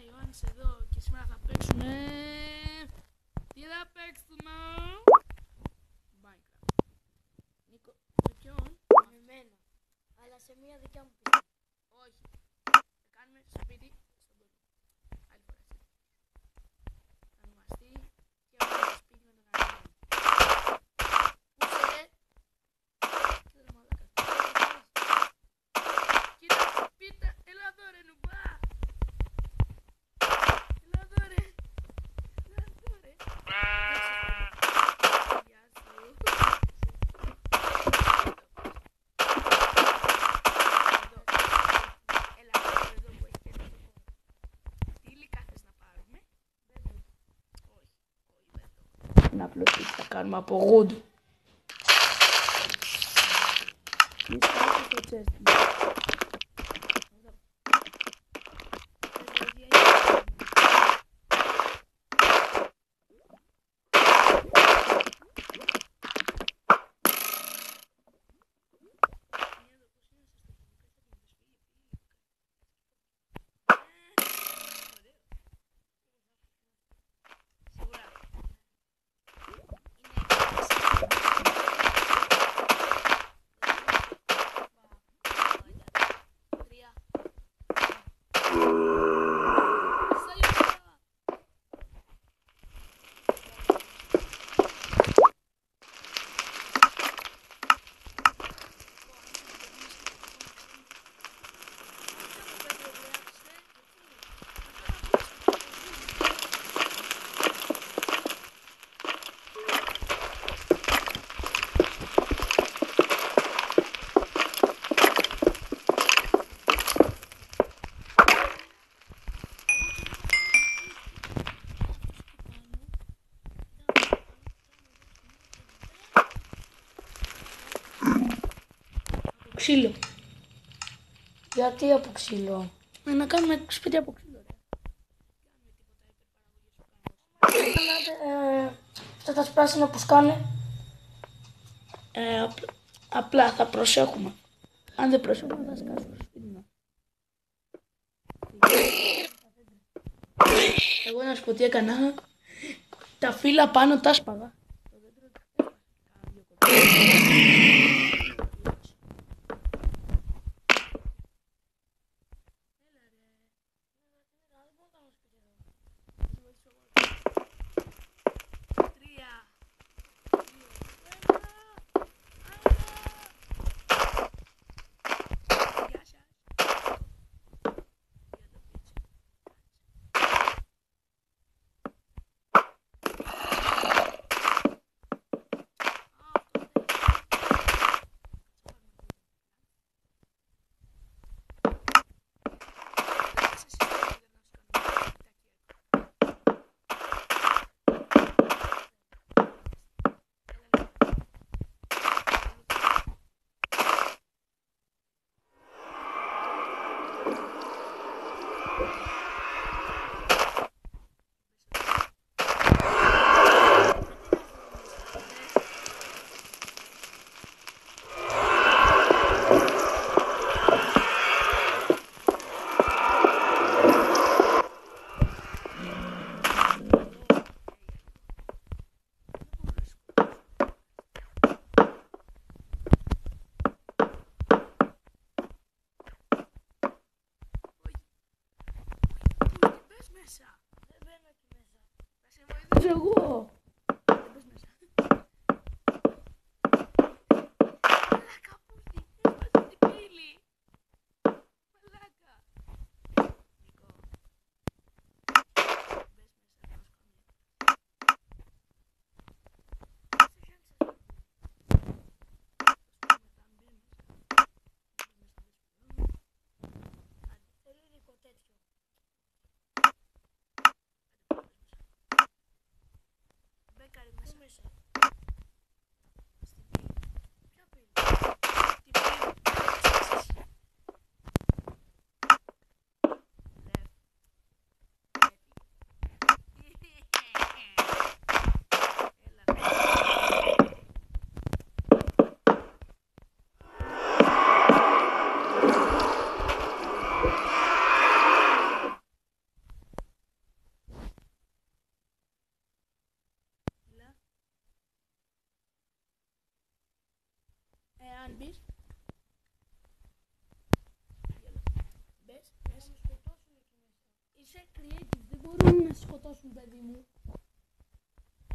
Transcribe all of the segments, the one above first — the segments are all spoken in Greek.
Ιωάννης εδώ και σήμερα θα παίξουμε... Τι θα παίξουμε? Minecraft. Νίκο, με ποιον? Με μένα. Αλλά σε μία δικιά μου πίστη. Όχι. Θα κάνουμε σπίτι στον κόσμο. Άλλη φορά έτσι. Θα ονομαστεί και αυτό το σπίτι με τον Αργύριο. Πού είσαι ρε? Κοίτα ρε μαλάκα. Κοίτα, πίτα, έλα εδώ ρε νουμπά. Έλα εδώ ρε. Έλα εδώ ρε. Γεια σου. Έλα εδώ που έχει και το χώρο. Τι υλικά θες να πάρουμε? Όχι, δεν το. Να απλώς τι θα κάνουμε από wood. Τι στάσεις στο chest μου. Ξύλο. Γιατί από ξύλο? Να κάνουμε σπίτι από ξύλο. Αυτά τα πράσινα που σκάνε. Απλά θα προσέχουμε. Αν δεν προσέχουμε θα σκάσουμε στο σπίτι μας. Εγώ να σου πω τι έκανα. Τα φύλλα πάνω τα σπαγα. Δεν μπαίνω εκεί μέσα. Θα σε βοηθήσω εγώ. Δεν πες μέσα. Μαλάκα πούτι, έσπασε την πύλη. Μαλάκα. Νίκο. Μπες μέσα, να σου κάνω. Θέλει υλικό τέτοιο. αν μπεις. Μπες. Είσαι creative, δεν μπορούν να σε σκοτώσουν, παιδί μου.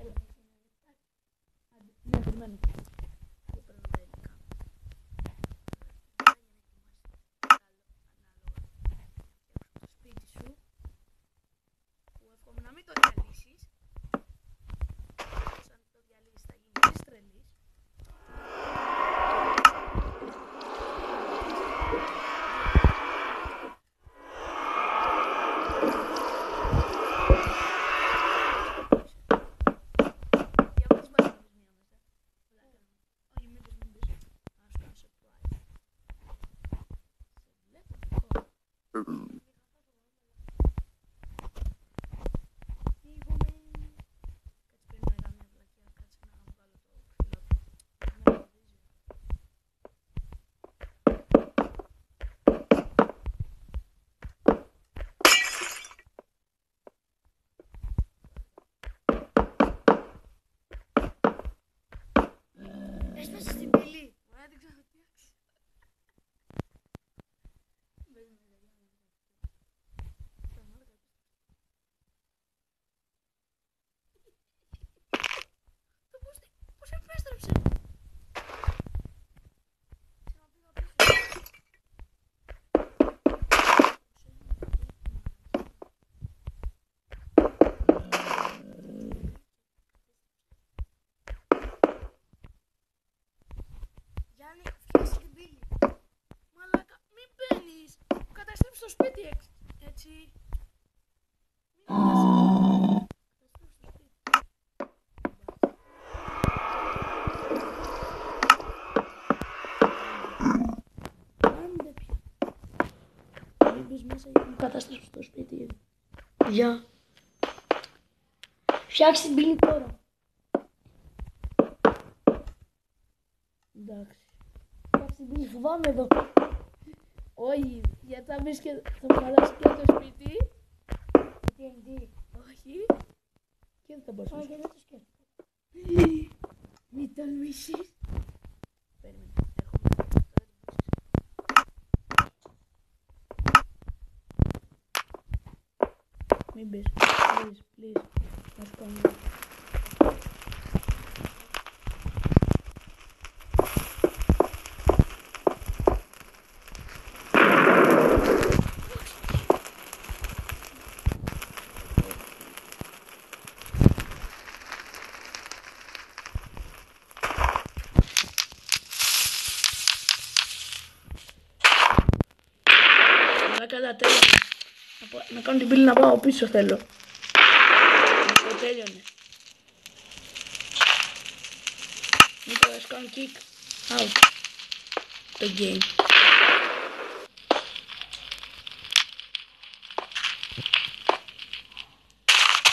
Έλα. Άντε, ναι, περιμένω. Δεν παίρνω τα υλικά. Το σπίτι σου, που εύχομαι να μην το διαλύσεις. Αν το διαλύσεις θα γίνει της τρελής. Έσπασε στην πύλη. Ωραία, δεν ξέρω τι άξι. Πώς επέστρεψε. Γιάννη, φτιάξε την πύλη. Μαλάκα, μην μπαίνεις. Καταστρέψε το σπίτι έτσι. Μην μπαίνεις. Καταστρέψε το σπίτι. Άντε πια. Μην μπεις μέσα γιατί μου καταστρέψε το σπίτι. Γεια. Φτιάξε την πύλη τώρα. Εντάξει. Φτιάξε την πύλη, φοβάμαι εδώ. Όχι, γιατί θα μπεις και θα μου χαλάσει και το σπίτι. TNT. Όχι. Και δεν θα μπορείς να Όχι, σου. δεν το σκέφτομαι. Μην τολμήσεις. Περίμενε, έρχομαι. Μην μπεις, please. Να σου κάνω. Καλά, τέλειωνε. Να κάνω την πύλη να πάω πίσω θέλω. Τέλειωνε. Νίκο, θα σου κάνω kick out το game.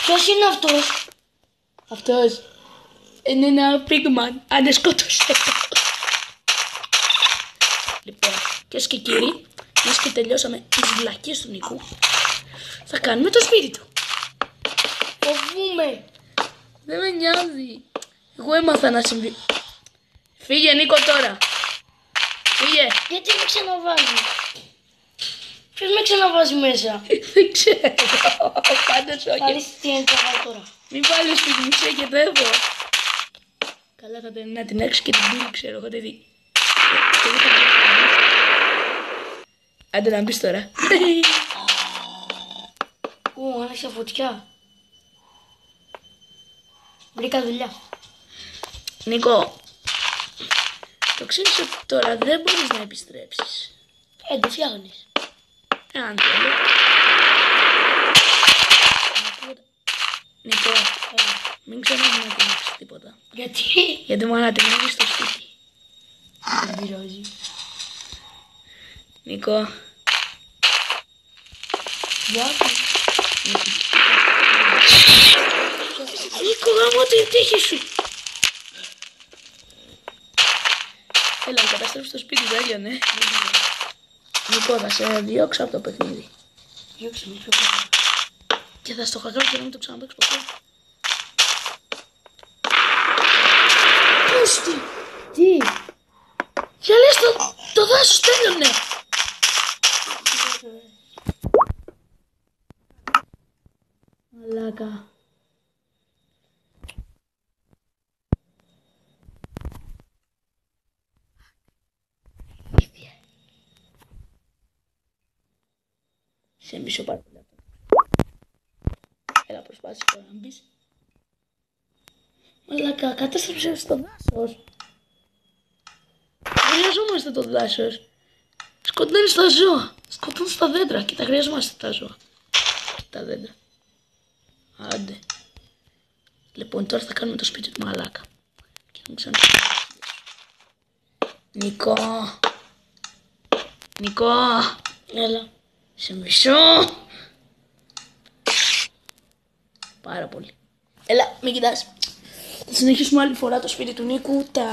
Ποιος είναι αυτός? Αυτός είναι ένα pigman. Άντε σκότωσε το. Λοιπόν, κυρίες και κύριοι, μιας και τελειώσαμε τις βλακίες του Νίκου, θα κάνουμε το σπίτι του. Φοβούμαι. Δεν με νοιάζει. Εγώ έμαθα να συμβεί. Φύγε Νίκο τώρα. Φύγε. Γιατί με ξαναβάζει? Ποιος με ξαναβάζει μέσα? Δεν ξέρω. Πάντως Θα όχι. δεις τι είναι το βάλω τώρα. Μην βάλεις σπίτι μου, ξεκετεύω. Καλά θα ήταν να την έξω και την πύλη, ξέρω εγώ, δει. Άντε να μπεις τώρα. Άνοιξε φωτιά. Βρήκα δουλειά. Νίκο, το ξέρεις ότι τώρα δεν μπορείς να επιστρέψεις. Το φτιάχνεις. Αν θέλω. Νίκο, μην ξανά να ανατινάξεις τίποτα. Γιατί? Γιατί μου ανατινάξεις το σπίτι. Δεν πειράζει. Νίκο, Γιατί? Νίκο, γάμω την τύχη σου. Έλα, να καταστρέψεις το σπίτι, τέλειωνε. Νίκο, θα σε διώξω από το παιχνίδι. Διώξε με πιο καλά. Και θα στο χακάρω και να μην το ξαναπαίξω ποτέ. Πούστη! Τι? Για λες το δάσος τέλειωνε. Μαλάκα. Σε μισό πάρα πολύ. Έλα, προσπάθησε τώρα να μπεις. Μαλάκα, κατέστρεψε στο δάσος. Χρειαζόμαστε το δάσος. Σκοτώνει τα ζώα. Σκοτώνει τα δέντρα και τα χρειαζόμαστε τα ζώα. Και τα δέντρα. Άντε. Λοιπόν, τώρα θα κάνουμε το σπίτι του μαλάκα. Και να μου ξαναρχίσει. Νικό. Νικό. Έλα. Σε μισό. Πάρα πολύ. Έλα, μην κοιτάς. Θα συνεχίσουμε άλλη φορά το σπίτι του Νίκου. Τα